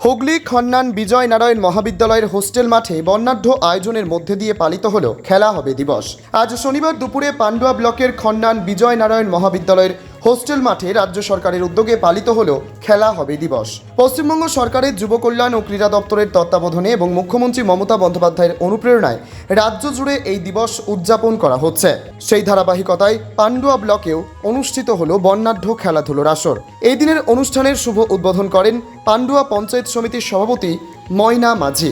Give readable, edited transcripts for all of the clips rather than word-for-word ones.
হুগলি খন্নান বিজয় নারায়ণ মহাবিদ্যালয়ের হোস্টেল মাঠে বর্ণাঢ্য আয়োজনের মধ্যে দিয়ে পালিত হলো খেলা হবে দিবস। আজ শনিবার দুপুরে পান্ডুয়া ব্লকের খন্নান বিজয় নারায়ণ মহাবিদ্যালয়ের হোস্টেল মাঠে রাজ্য সরকারের উদ্যোগে পালিত হলো খেলা হবে দিবস। পশ্চিমবঙ্গ সরকারের যুব কল্যাণ ও ক্রীড়া দপ্তরের তত্ত্বাবধানে এবং মুখ্যমন্ত্রী মমতা বন্দ্যোপাধ্যায়ের অনুপ্রেরণায় রাজ্য জুড়ে এই দিবস উদযাপন করা হচ্ছে। সেই ধারাবাহিকতায় পান্ডুয়া ব্লকেও অনুষ্ঠিত হলো বর্ণাঢ্য খেলাধুলোর আসর। এই দিনের অনুষ্ঠানের শুভ উদ্বোধন করেন পান্ডুয়া পঞ্চায়েত সমিতির সভাপতি ময়না মাঝি।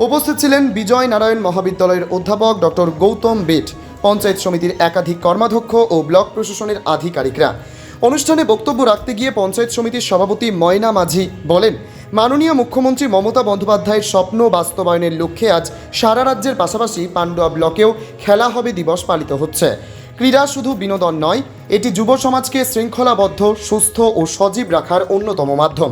উপস্থিত ছিলেন বিজয় নারায়ণ মহাবিদ্যালয়ের অধ্যাপক ডক্টর গৌতম বেট, পঞ্চায়েত সমিতির একাধিক কর্মাধ্যক্ষ ও ব্লক প্রশাসনের আধিকারিকরা। অনুষ্ঠানে বক্তব্য রাখতে গিয়ে পঞ্চায়েত সমিতির সভাপতি ময়না মাঝি বলেন, মাননীয় মুখ্যমন্ত্রী মমতা বন্দ্যোপাধ্যায়ের স্বপ্ন বাস্তবায়নের লক্ষ্যে আজ সারা রাজ্যের পাশাপাশি পান্ডুয়া ব্লকেও খেলা হবে দিবস পালিত হচ্ছে। ক্রীড়া শুধু বিনোদন নয়, এটি যুব সমাজকে শৃঙ্খলাবদ্ধ, সুস্থ ও সজীব রাখার অন্যতম মাধ্যম।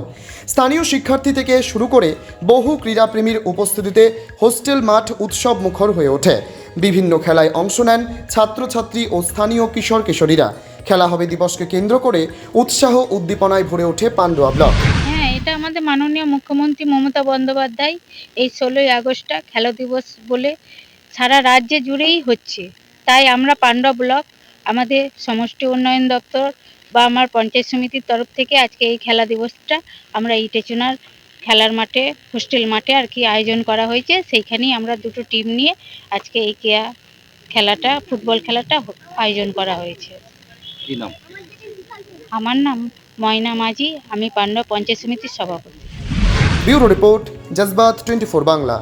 স্থানীয় শিক্ষার্থী থেকে শুরু করে বহু ক্রীড়াপ্রেমীর উপস্থিতিতে হোস্টেল মাঠ উৎসব মুখর হয়ে ওঠে। বিভিন্ন খেলায় অংশ নেন ছাত্রছাত্রী ও স্থানীয় কিশোর কিশোরীরা। খেলা হবে দিবসকে কেন্দ্র করে উৎসাহ উদ্দীপনায় ভরে ওঠে পান্ডুয়া ব্লক। হ্যাঁ, এটা আমাদের মাননীয় মুখ্যমন্ত্রী মমতা বন্দ্যোপাধ্যায় এই 16ই আগস্টটা খেলা দিবস বলে সারা রাজ্যে জুড়েই হচ্ছে। তাই আমরা পান্ডুয়া ব্লক, আমাদের সমষ্টি উন্নয়ন দপ্তর বা আমার পঞ্চায়েত সমিতির তরফ থেকে আজকে এই খেলা দিবসটা আমরা ইটেচুনার খেলার মাঠে, হোস্টেল মাঠে আর কি আয়োজন করা হয়েছে। সেইখানেই আমরা দুটো টিম নিয়ে আজকে এই খেলাটা, ফুটবল খেলাটা আয়োজন করা হয়েছে। কি নাম? আমার নাম ময়না মাঝি, আমি পান্ডুয়া পঞ্চায়েত সমিতির সভাপতি। Bureau report, জজবাত 24 Bangla.